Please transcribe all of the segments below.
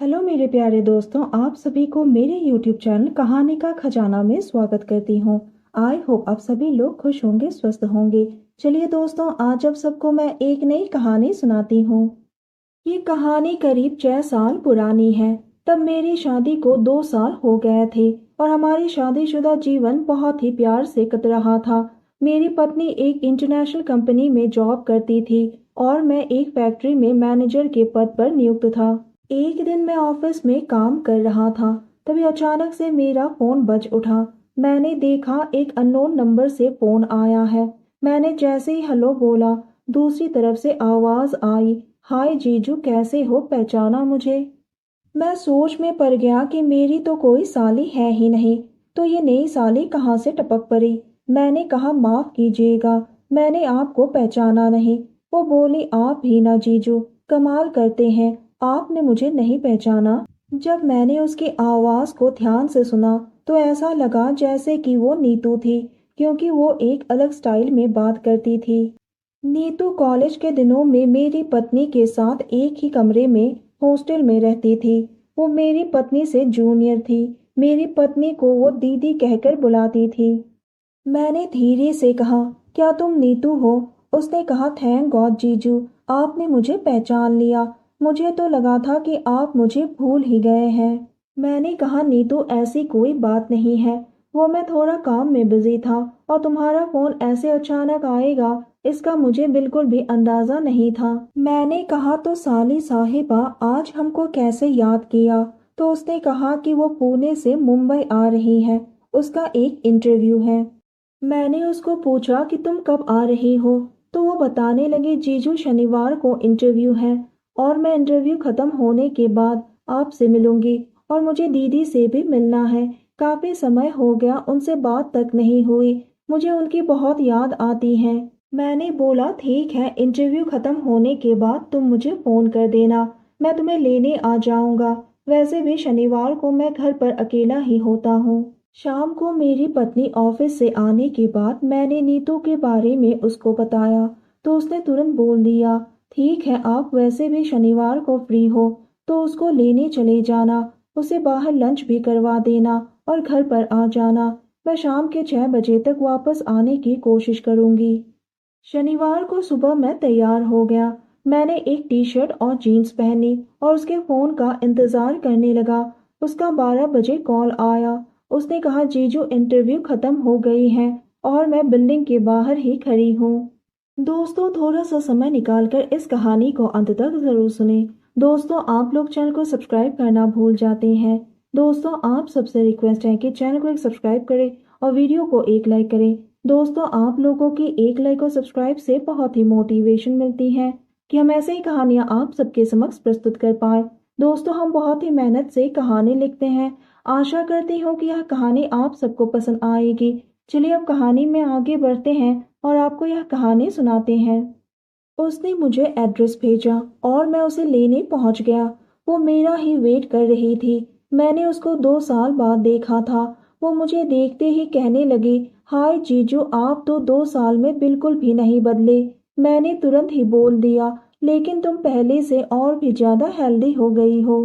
Hello मेरे प्यारे दोस्तों, आप सभी को मेरे YouTube चैनल कहानी का खजाना में स्वागत करती हूँ। आई होप आप सभी लोग खुश होंगे, स्वस्थ होंगे। चलिए दोस्तों, आज आप सबको मैं एक नई कहानी सुनाती हूँ। ये कहानी करीब 6 साल पुरानी है। तब मेरी शादी को 2 साल हो गए थे और हमारी शादीशुदा जीवन बहुत ही प्यार से कट रहा था। मेरी पत्नी एक इंटरनेशनल कंपनी में जॉब करती थी और मैं एक फैक्ट्री में मैनेजर के पद पर नियुक्त था। एक दिन मैं ऑफिस में काम कर रहा था, तभी अचानक से मेरा फोन बज उठा। मैंने देखा एक अननोन नंबर से फोन आया है। मैंने जैसे ही हेलो बोला, दूसरी तरफ से आवाज आई, हाय जीजू, कैसे हो, पहचाना मुझे? मैं सोच में पड़ गया कि मेरी तो कोई साली है ही नहीं, तो ये नई साली कहाँ से टपक पड़ी। मैंने कहा, माफ कीजिएगा, मैंने आपको पहचाना नहीं। वो बोली, आप भी ना जीजू, कमाल करते हैं, आपने मुझे नहीं पहचाना। जब मैंने उसकी आवाज को ध्यान से सुना तो ऐसा लगा जैसे कि वो नीतू थी, क्योंकि वो एक अलग स्टाइल में बात करती थी। नीतू कॉलेज के दिनों में मेरी पत्नी के साथ एक ही कमरे में हॉस्टल में रहती थी। वो मेरी पत्नी से जूनियर थी। मेरी पत्नी को वो दीदी कहकर बुलाती थी। मैंने धीरे से कहा, क्या तुम नीतू हो? उसने कहा, थैंक गॉड जीजू, आपने मुझे पहचान लिया। मुझे तो लगा था कि आप मुझे भूल ही गए हैं। मैंने कहा, नीतू, ऐसी कोई बात नहीं है, वो मैं थोड़ा काम में बिजी था और तुम्हारा फोन ऐसे अचानक आएगा इसका मुझे बिल्कुल भी अंदाजा नहीं था। मैंने कहा, तो साली साहिबा आज हमको कैसे याद किया? तो उसने कहा कि वो पुणे से मुंबई आ रही है, उसका एक इंटरव्यू है। मैंने उसको पूछा कि तुम कब आ रही हो? तो वो बताने लगी, जीजू, शनिवार को इंटरव्यू है और मैं इंटरव्यू खत्म होने के बाद आपसे मिलूंगी और मुझे दीदी से भी मिलना है। काफी समय हो गया उनसे बात तक नहीं हुई, मुझे उनकी बहुत याद आती है। मैंने बोला, ठीक है, इंटरव्यू खत्म होने के बाद तुम मुझे फोन कर देना, मैं तुम्हें लेने आ जाऊंगा। वैसे भी शनिवार को मैं घर पर अकेला ही होता हूँ। शाम को मेरी पत्नी ऑफिस से आने के बाद मैंने नीतू के बारे में उसको बताया, तो उसने तुरंत बोल दिया, ठीक है, आप वैसे भी शनिवार को फ्री हो तो उसको लेने चले जाना, उसे बाहर लंच भी करवा देना और घर पर आ जाना। मैं शाम के 6 बजे तक वापस आने की कोशिश करूंगी। शनिवार को सुबह मैं तैयार हो गया। मैंने एक टी शर्ट और जीन्स पहनी और उसके फोन का इंतजार करने लगा। उसका 12 बजे कॉल आया। उसने कहा, जीजू, इंटरव्यू खत्म हो गई है और मैं बिल्डिंग के बाहर ही खड़ी हूँ। दोस्तों, थोड़ा सा समय निकालकर इस कहानी को अंत तक जरूर सुने। दोस्तों, आप लोग चैनल को सब्सक्राइब करना भूल जाते हैं। दोस्तों, आप सबसे रिक्वेस्ट है कि चैनल को एक सब्सक्राइब करें और वीडियो को एक लाइक करें। दोस्तों, आप लोगों की एक लाइक और सब्सक्राइब से बहुत ही मोटिवेशन मिलती है कि हम ऐसे ही कहानियां आप सबके समक्ष प्रस्तुत कर पाए। दोस्तों, हम बहुत ही मेहनत से कहानी लिखते हैं। आशा करती हूँ कि यह कहानी आप सबको पसंद आएगी। चलिए अब कहानी में आगे बढ़ते हैं और आपको यह कहानी सुनाते हैं। उसने मुझे एड्रेस भेजा और मैं उसे लेने पहुंच गया। वो मेरा ही वेट कर रही थी। मैंने उसको 2 साल बाद देखा था। वो मुझे देखते ही कहने लगी, हाय जीजू, आप तो 2 साल में बिल्कुल भी नहीं बदले। मैंने तुरंत ही बोल दिया, लेकिन तुम पहले से और भी ज्यादा हेल्दी हो गई हो।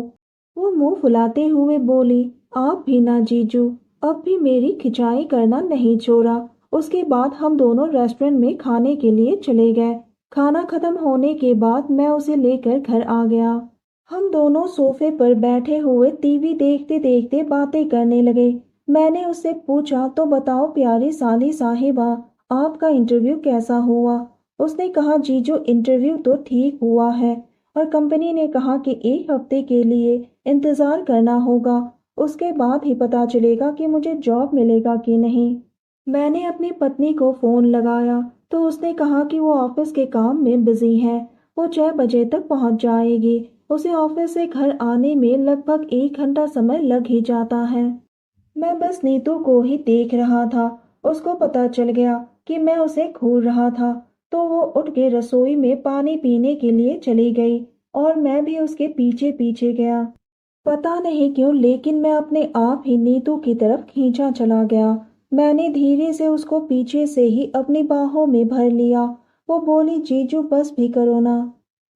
वो मुंह फुलाते हुए बोली, आप भी ना जीजू, अब भी मेरी खिंचाई करना नहीं छोड़ा। उसके बाद हम दोनों रेस्टोरेंट में खाने के लिए चले गए। खाना खत्म होने के बाद मैं उसे लेकर घर आ गया। हम दोनों सोफे पर बैठे हुए टीवी देखते देखते बातें करने लगे। मैंने उससे पूछा, तो बताओ प्यारी साली साहिबा, आपका इंटरव्यू कैसा हुआ? उसने कहा, जीजू, इंटरव्यू तो ठीक हुआ है और कंपनी ने कहा कि 1 हफ्ते के लिए इंतजार करना होगा, उसके बाद ही पता चलेगा कि मुझे जॉब मिलेगा कि नहीं। मैंने अपनी पत्नी को फोन लगाया तो उसने कहा कि वो ऑफिस के काम में बिजी है, वो 6 बजे तक पहुंच जाएगी। उसे ऑफिस से घर आने में लगभग 1 घंटा समय लग ही जाता है। मैं बस नीतू को ही देख रहा था। उसको पता चल गया कि मैं उसे घूर रहा था, तो वो उठ के रसोई में पानी पीने के लिए चली गई और मैं भी उसके पीछे पीछे गया। पता नहीं क्यों, लेकिन मैं अपने आप ही नीतू की तरफ खींचा चला गया। मैंने धीरे से उसको पीछे से ही अपनी बाहों में भर लिया। वो बोली, जीजू, बस भी करो ना।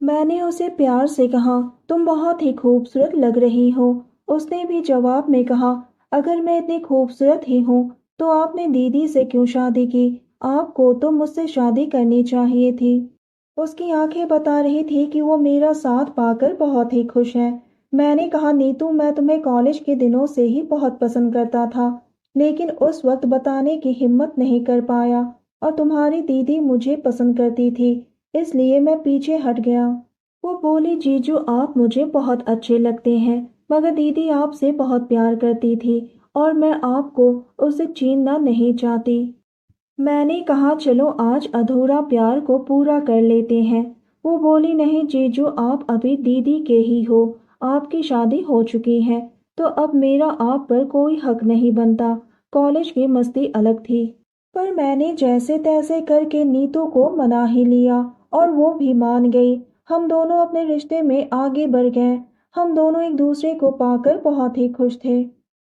मैंने उसे प्यार से कहा, तुम बहुत ही खूबसूरत लग रही हो। उसने भी जवाब में कहा, अगर मैं इतनी खूबसूरत ही हूँ तो आपने दीदी से क्यों शादी की? आपको तो मुझसे शादी करनी चाहिए थी। उसकी आंखें बता रही थी कि वो मेरा साथ पाकर बहुत ही खुश है। मैंने कहा, नीतू, मैं तुम्हें कॉलेज के दिनों से ही बहुत पसंद करता था, लेकिन उस वक्त बताने की हिम्मत नहीं कर पाया, और तुम्हारी दीदी मुझे पसंद करती थी, इसलिए मैं पीछे हट गया। वो बोली, जीजू आप मुझे बहुत अच्छे लगते हैं, मगर दीदी आपसे बहुत प्यार करती थी और मैं आपको उससे छीनना नहीं चाहती। मैंने कहा, चलो आज अधूरा प्यार को पूरा कर लेते हैं। वो बोली, नहीं जीजू, आप अभी दीदी के ही हो, आपकी शादी हो चुकी है, तो अब मेरा आप पर कोई हक नहीं बनता। कॉलेज की मस्ती अलग थी। पर मैंने जैसे तैसे करके नीतू को मना ही लिया और वो भी मान गई। हम दोनों अपने रिश्ते में आगे बढ़ गए। हम दोनों एक दूसरे को पाकर बहुत ही खुश थे।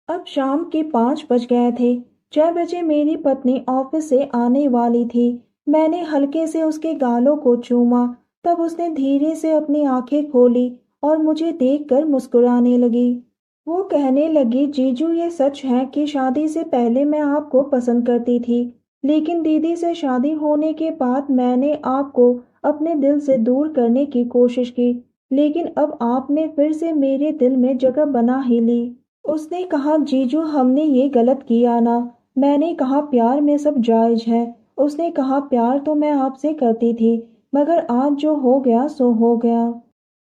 अब शाम के 5 बज गए थे। 6 बजे मेरी पत्नी ऑफिस से आने वाली थी। मैंने हल्के से उसके गालों को चूमा। तब उसने धीरे से अपनी आंखें खोली और मुझे देखकर मुस्कुराने लगी। वो कहने लगी, जीजू ये सच है कि शादी से पहले मैं आपको पसंद करती थी, लेकिन दीदी से शादी होने के बाद मैंने आपको अपने दिल से दूर करने की कोशिश की, लेकिन अब आपने फिर से मेरे दिल में जगह बना ही ली। उसने कहा, जीजू हमने ये गलत किया ना। मैंने कहा, प्यार में सब जायज है। उसने कहा, प्यार तो मैं आपसे करती थी, मगर आज जो हो गया सो हो गया।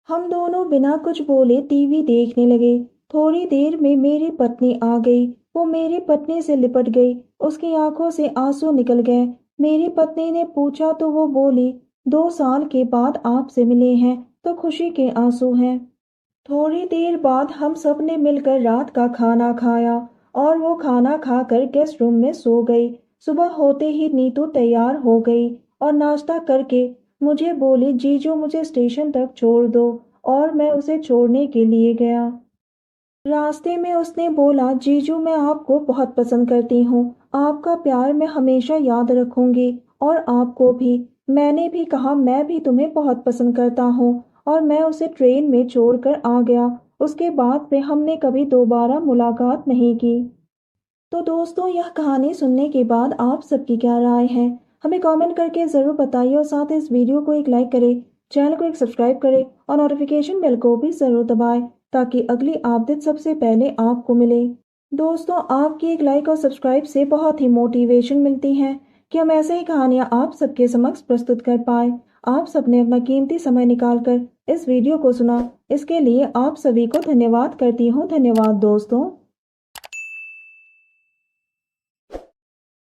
हम दोनों बिना कुछ बोले टीवी देखने लगे। थोड़ी देर में मेरी पत्नी आ गई। वो मेरी पत्नी से लिपट गई। उसकी आंखों से आंसू निकल गए। मेरी पत्नी ने पूछा तो वो बोली, 2 साल के बाद आपसे मिले हैं तो खुशी के आंसू हैं। थोड़ी देर बाद हम सब ने मिलकर रात का खाना खाया और वो खाना खाकर गेस्ट रूम में सो गई। सुबह होते ही नीतू तैयार हो गई और नाश्ता करके मुझे बोली, जीजू मुझे स्टेशन तक छोड़ दो, और मैं उसे छोड़ने के लिए गया। रास्ते में उसने बोला, जीजू मैं आपको बहुत पसंद करती हूँ, आपका प्यार मैं हमेशा याद रखूंगी, और आपको भी। मैंने भी कहा, मैं भी तुम्हें बहुत पसंद करता हूँ, और मैं उसे ट्रेन में छोड़कर आ गया। उसके बाद से हमने कभी दोबारा मुलाकात नहीं की। तो दोस्तों, यह कहानी सुनने के बाद आप सबकी क्या राय है, हमें कमेंट करके ज़रूर बताइए, और साथ ही इस वीडियो को एक लाइक करें, चैनल को एक सब्सक्राइब करें और नोटिफिकेशन बेल को भी ज़रूर दबाएं, ताकि अगली अपडेट सबसे पहले आपको मिले। दोस्तों, आपकी एक लाइक और सब्सक्राइब से बहुत ही मोटिवेशन मिलती है कि हम ऐसे ही कहानियाँ आप सबके समक्ष प्रस्तुत कर पाए। आप सबने अपना कीमती समय निकालकर इस वीडियो को सुना, इसके लिए आप सभी को धन्यवाद करती हूँ। धन्यवाद दोस्तों।